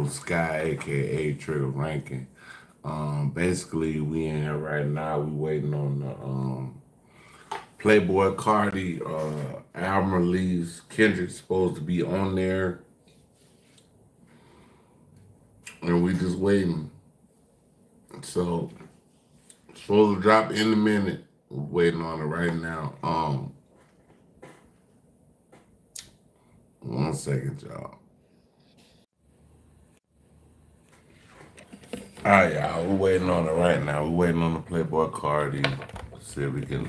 Sky, aka Trigger Ranking. Basically, we in here right now. We waiting on the Playboy Carti album release. Kendrick's supposed to be on there, and we just waiting. So it's supposed to drop in a minute. We're waiting on it right now. One second, y'all. All right, y'all. We're waiting on it right now. We're waiting on the Playboy Cardi. See if we can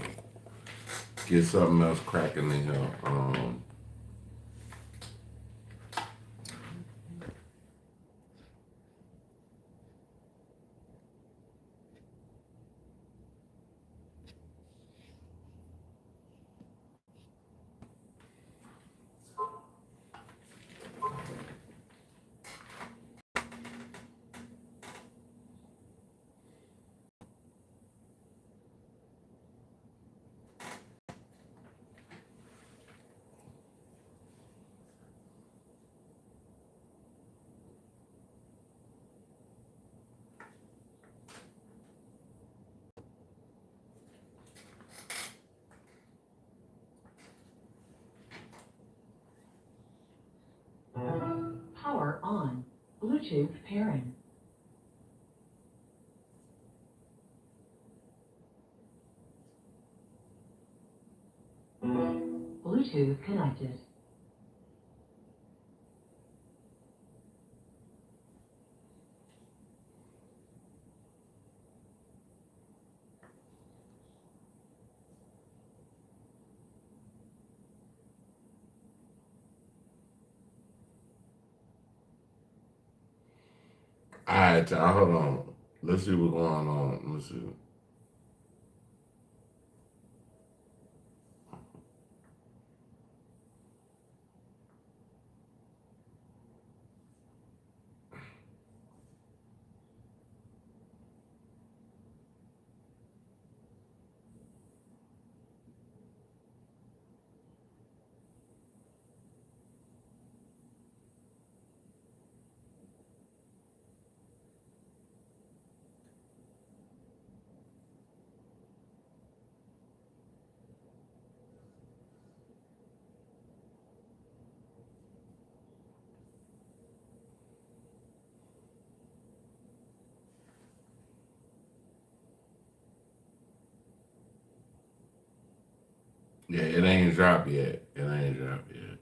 get something else cracking in here. Power on. Bluetooth pairing. Bluetooth connected. All right, y'all. Hold on. Let's see what's going on. Let's see. Yeah, it ain't dropped yet. It ain't dropped yet.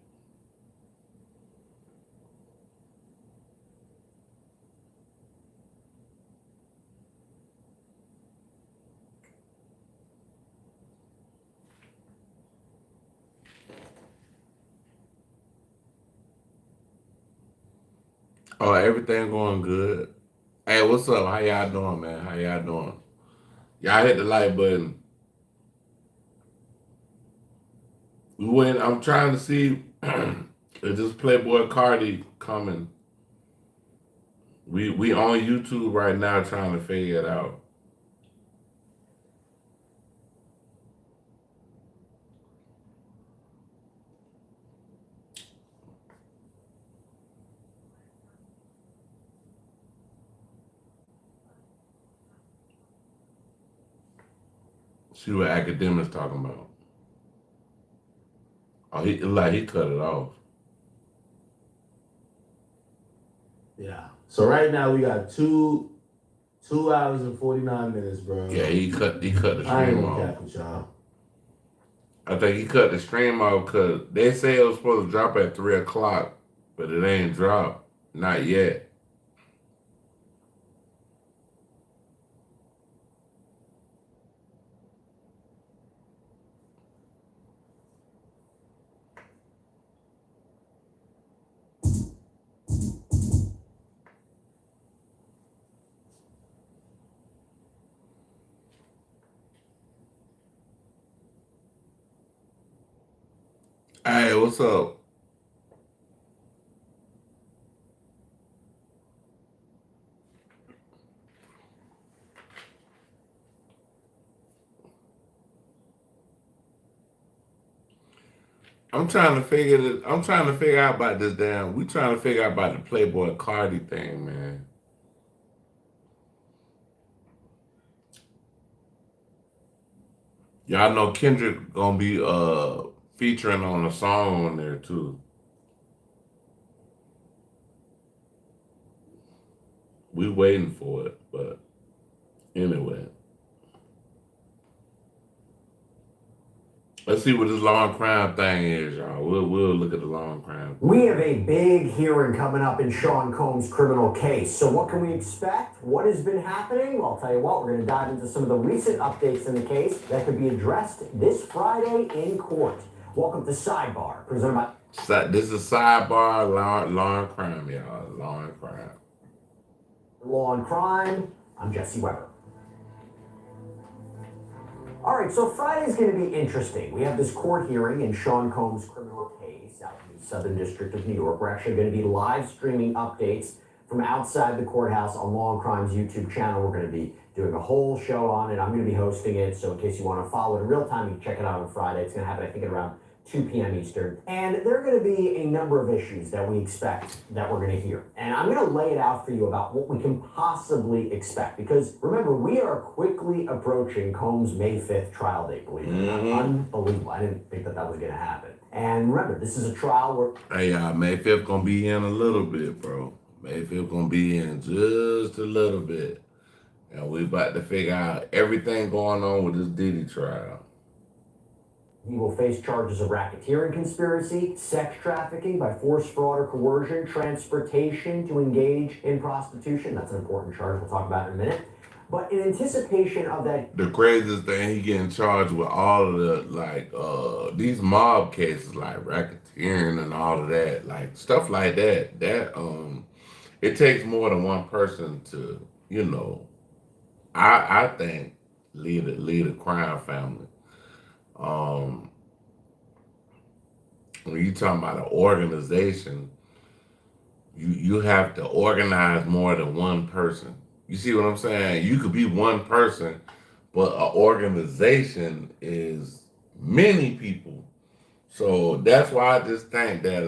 Oh, everything going good. Hey, what's up? How y'all doing, man? How y'all doing? Y'all hit the like button. We went. I'm trying to see is this Playboy Cardi coming. We on YouTube right now trying to figure it out. See what academics talking about. Oh, he cut it off. Yeah. So right now we got 2 hours and 49 minutes, bro. Yeah, he cut the I ain't stream gonna off. cap with y'all. I think he cut the stream off because they say it was supposed to drop at 3 o'clock, but it ain't dropped. Not yet. Hey, what's up? I'm trying to figure it. I'm trying to figure out about this damn. We trying to figure out about the Playboy Cardi thing, man. Y'all know Kendrick gonna be featuring on a song on there too. We waiting for it, but anyway. Let's see what this long crime thing is, y'all. We'll look at the long crime. We have a big hearing coming up in Sean Combs' criminal case. So what can we expect? What has been happening? Well, I'll tell you what, we're going to dive into some of the recent updates in the case that could be addressed this Friday in court. Welcome to Sidebar, presented by... This is sidebar law and crime, y'all. Law and crime. Law and Crime. I'm Jesse Weber. All right, so Friday's going to be interesting. We have this court hearing in Sean Combs' criminal case out in the Southern District of New York. We're actually going to be live streaming updates from outside the courthouse on Law and Crime's YouTube channel. We're going to be doing a whole show on it. I'm going to be hosting it, so in case you want to follow it in real time, you can check it out on Friday. It's going to happen, I think, at around 2 p.m. Eastern. And there are going to be a number of issues that we expect that we're going to hear. And I'm going to lay it out for you about what we can possibly expect. Because remember, we are quickly approaching Combs' May 5th trial date, believe it or not. Unbelievable. I didn't think that was going to happen. And remember, this is a trial where... Hey, May 5th gonna be in a little bit, bro. May 5th gonna be in just a little bit. And we about to figure out everything going on with this Diddy trial. He will face charges of racketeering conspiracy, sex trafficking by force, fraud, or coercion, transportation to engage in prostitution. That's an important charge we'll talk about in a minute. But in anticipation of that... The craziest thing, he getting charged with all of the, these mob cases, like racketeering and all of that, like stuff like that. It takes more than one person to, I think, lead a crime family. When you talking about an organization, you have to organize more than one person. You see what I'm saying? You could be one person, but an organization is many people. So that's why I just think that,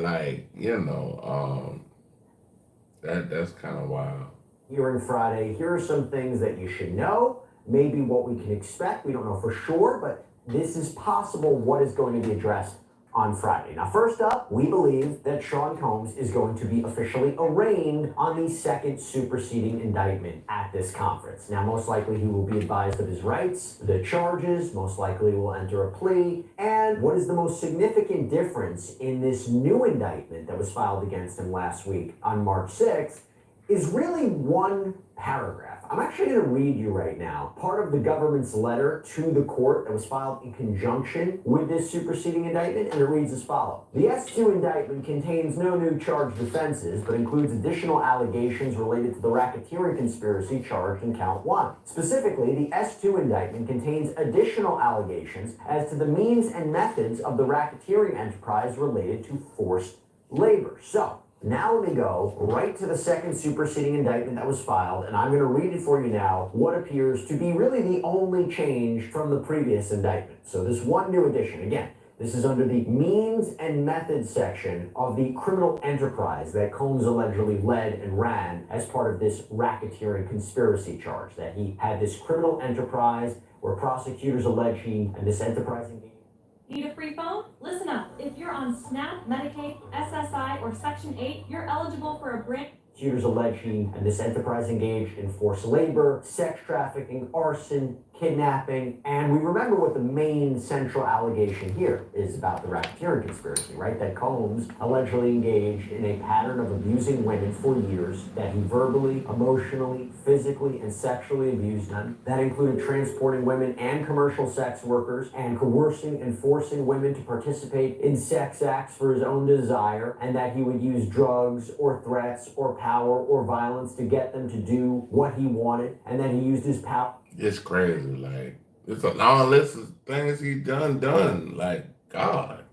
that's kind of wild. Hearing Friday, here are some things that you should know, maybe what we can expect. We don't know for sure, but this is possible what is going to be addressed on Friday. Now, first up, we believe that Sean Combs is going to be officially arraigned on the second superseding indictment at this conference. Now, most likely he will be advised of his rights, the charges, most likely will enter a plea, and what is the most significant difference in this new indictment that was filed against him last week on March 6th is really one paragraph. I'm actually going to read you right now part of the government's letter to the court that was filed in conjunction with this superseding indictment, and it reads as follows. The S2 indictment contains no new charged offenses, but includes additional allegations related to the racketeering conspiracy charged in count 1. Specifically, the S2 indictment contains additional allegations as to the means and methods of the racketeering enterprise related to forced labor. So, now let me go right to the second superseding indictment that was filed, and I'm going to read it for you now, what appears to be really the only change from the previous indictment. So this one new addition, again, this is under the means and methods section of the criminal enterprise that Combs allegedly led and ran as part of this racketeering conspiracy charge, that he had this criminal enterprise where prosecutors allege he and this enterprise engaged. Need a free phone? Listen up. If you're on SNAP, Medicaid, SSI, or Section 8, you're eligible for a brand... Prosecutors allege he and this enterprise engaged in forced labor, sex trafficking, arson, kidnapping, and we remember what the main central allegation here is about the racketeering conspiracy, right? That Combs allegedly engaged in a pattern of abusing women for years, that he verbally, emotionally, physically, and sexually abused them. That included transporting women and commercial sex workers and coercing and forcing women to participate in sex acts for his own desire, and that he would use drugs or threats or power or violence to get them to do what he wanted, and that he used his power... It's crazy, like, it's a long list of things he done, like, God.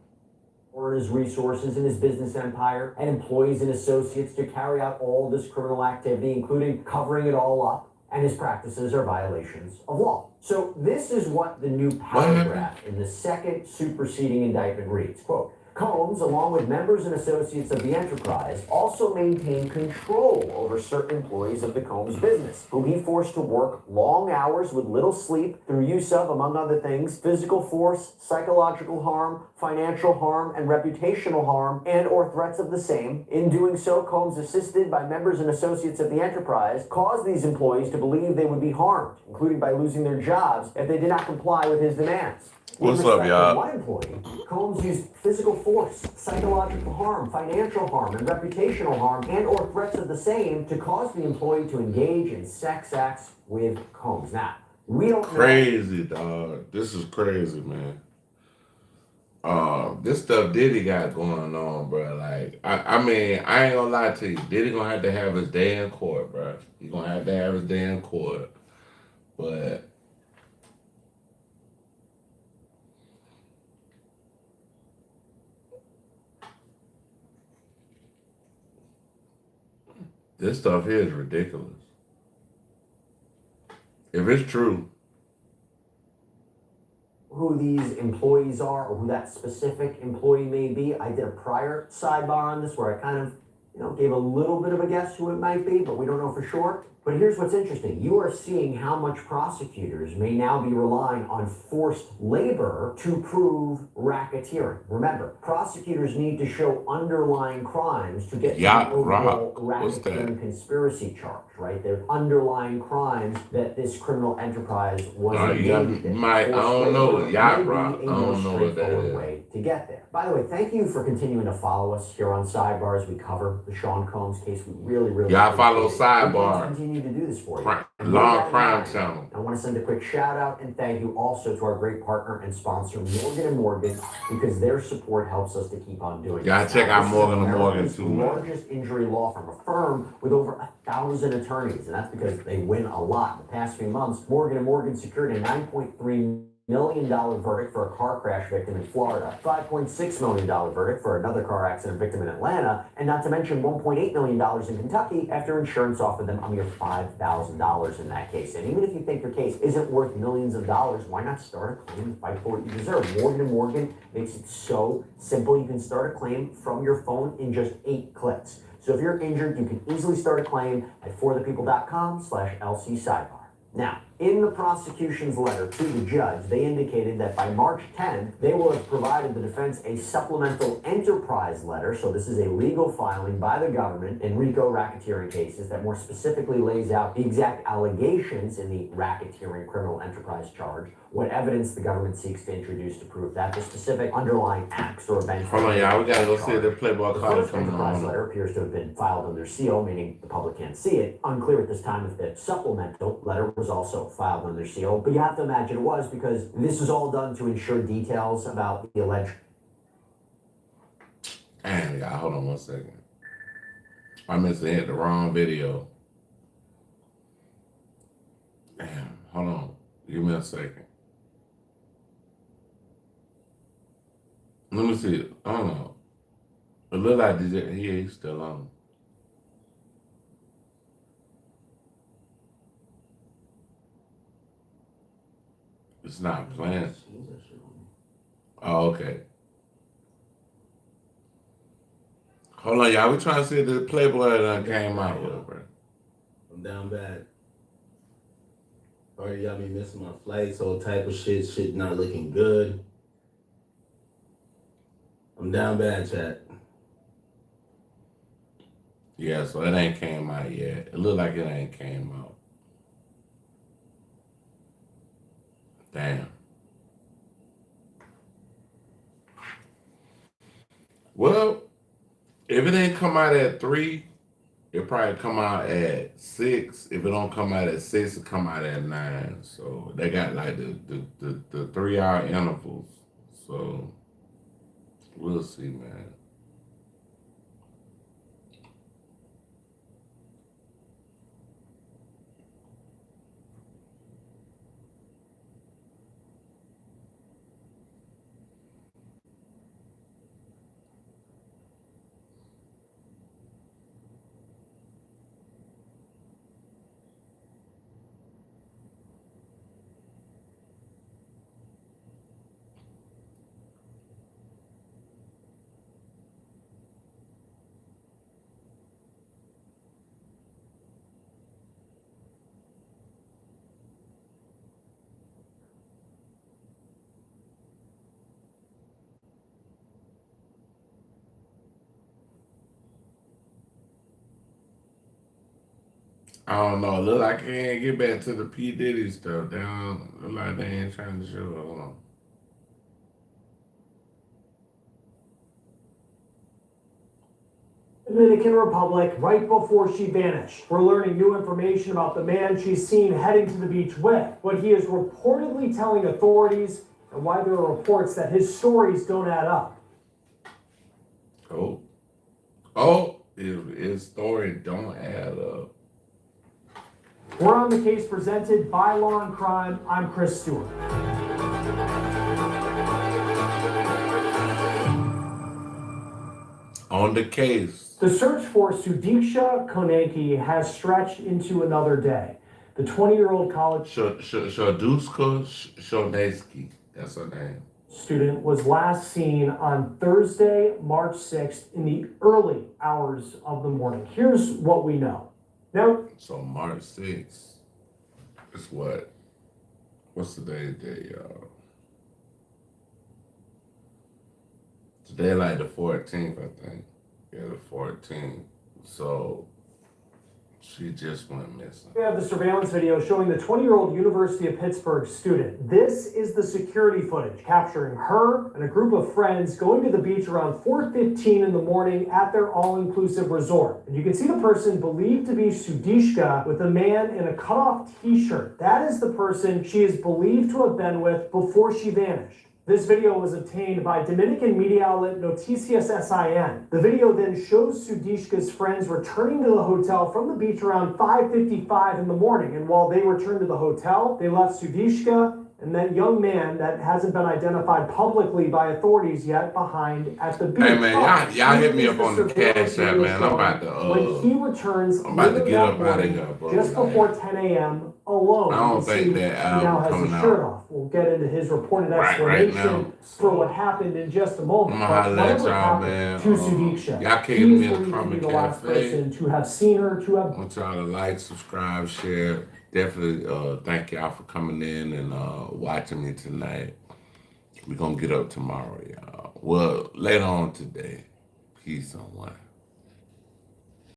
Or his resources in his business empire and employees and associates to carry out all this criminal activity, including covering it all up, and his practices are violations of law. So this is what the new paragraph in the second superseding indictment reads, quote, Combs, along with members and associates of the enterprise, also maintained control over certain employees of the Combs business, whom he forced to work long hours with little sleep through use of, among other things, physical force, psychological harm, financial harm, and reputational harm, and or threats of the same. In doing so, Combs, assisted by members and associates of the enterprise, caused these employees to believe they would be harmed, including by losing their jobs if they did not comply with his demands. What's up, y'all? One employee, Combs used physical force, psychological harm, financial harm, and reputational harm, and or threats of the same to cause the employee to engage in sex acts with Combs. Now, we don't know. Crazy, dog. This is crazy, man. This stuff Diddy got going on, bro. Like, I mean, I ain't gonna lie to you. Diddy gonna have his day in court, bro. He gonna have his day in court. But this stuff here is ridiculous. If it's true, Who these employees are or who that specific employee may be. I did a prior sidebar on this where I kind of, gave a little bit of a guess who it might be, but we don't know for sure. But here's what's interesting. You are seeing how much prosecutors may now be relying on forced labor to prove racketeering. Remember, prosecutors need to show underlying crimes to get Yacht the overall Rock. What's racketeering that? conspiracy charge, right? They're underlying crimes that this criminal enterprise was engaged in. I don't know. Labor Yacht may be Rock. I a more don't know what that straightforward is. way to get there. By the way, thank you for continuing to follow us here on Sidebars. We cover the Sean Combs case. We really Y'all follow appreciate it. We plan to Sidebar. continue to do this for you. Long crime channel. I want to send a quick shout out and thank you also to our great partner and sponsor, Morgan & Morgan, because their support helps us to keep on doing Y'all this. check out This is Morgan & Morgan America's too, man. largest injury law firm, a firm with over 1,000 attorneys, and that's because they win a lot. In the past few months, Morgan & Morgan secured a $9.3 million verdict for a car crash victim in Florida, $5.6 million verdict for another car accident victim in Atlanta, and not to mention $1.8 million in Kentucky after insurance offered them a mere $5,000 in that case. And even if you think your case isn't worth millions of dollars, why not start a claim and fight for what you deserve? Morgan & Morgan makes it so simple. You can start a claim from your phone in just 8 clicks. So if you're injured, you can easily start a claim at forthepeople.com/LC Sidebar. Now, in the prosecution's letter to the judge, they indicated that by March 10th, they will have provided the defense a supplemental enterprise letter. So this is a legal filing by the government in RICO racketeering cases that more specifically lays out the exact allegations in the racketeering criminal enterprise charge, what evidence the government seeks to introduce to prove that, the specific underlying acts or events. Hold on, y'all. We gotta go see the Playboy The card first coming enterprise on. letter appears to have been filed under seal, meaning the public can't see it. Unclear at this time if the supplemental letter was also filed under seal, but you have to imagine it was because this is all done to ensure details about the alleged. Damn, y'all. Hold on one second. I must have hit the wrong video. Damn. Hold on. Give me a second. Let me see. I don't know. It look like he's still on. It's not playing. Oh, okay. Hold on, y'all. We trying to see if the Playboy done came out with, bro. I'm down bad. Already got me missing my flights, all type of shit not looking good. I'm down bad, chat. Yeah, so it ain't came out yet. It look like it ain't came out. Damn. Well, if it ain't come out at 3, it probably come out at 6. If it don't come out at 6, it come out at 9. So they got like the 3-hour intervals. So we'll see, man. I don't know. Look like I can't get back to the P. Diddy stuff. They don't look like they ain't trying to show. Hold on. Dominican Republic right before she vanished. We're learning new information about the man she's seen heading to the beach with, what he is reportedly telling authorities, and why there are reports that his stories don't add up. His story don't add up. We're on the case presented by Law and Crime. I'm Chris Stewart. On the case. The search for Sudiksha Konecki has stretched into another day. The 20-year-old college Shaduska Shonesky. That's her name. Student was last seen on Thursday, March 6th in the early hours of the morning. Here's what we know. Now, So March 6th is what? What's today's day, y'all? Today like the 14th, I think. Yeah, the 14th. So she just went missing. we have the surveillance video showing the 20-year-old University of Pittsburgh student. This is the security footage capturing her and a group of friends going to the beach around 4:15 in the morning at their all-inclusive resort. And you can see the person believed to be Sudishka with a man in a cutoff t-shirt. That is the person she is believed to have been with before she vanished. This video was obtained by Dominican media outlet Noticias SIN. The video then shows Sudishka's friends returning to the hotel from the beach around 5:55 in the morning. And while they returned to the hotel, they left Sudishka and that young man that hasn't been identified publicly by authorities yet behind at the beach. Hey man, y'all hit me up on the Cash App, man. I'm about When he returns, I'm about to later get that up out of morning, here, bro. just before 10 a.m. alone. I don't You think see that he now album has coming his shirt out off. We'll get into his reported right explanation now. for what happened in just a moment. I'm gonna holler at whatever y'all, happened man. to Sudiksha, Y'all he came is in believed to from be the the last cafe. person to have seen her, to have I want y'all to like, subscribe, share. Definitely thank y'all for coming in and watching me tonight. We're gonna get up tomorrow, y'all. Well, later on today. Peace on one.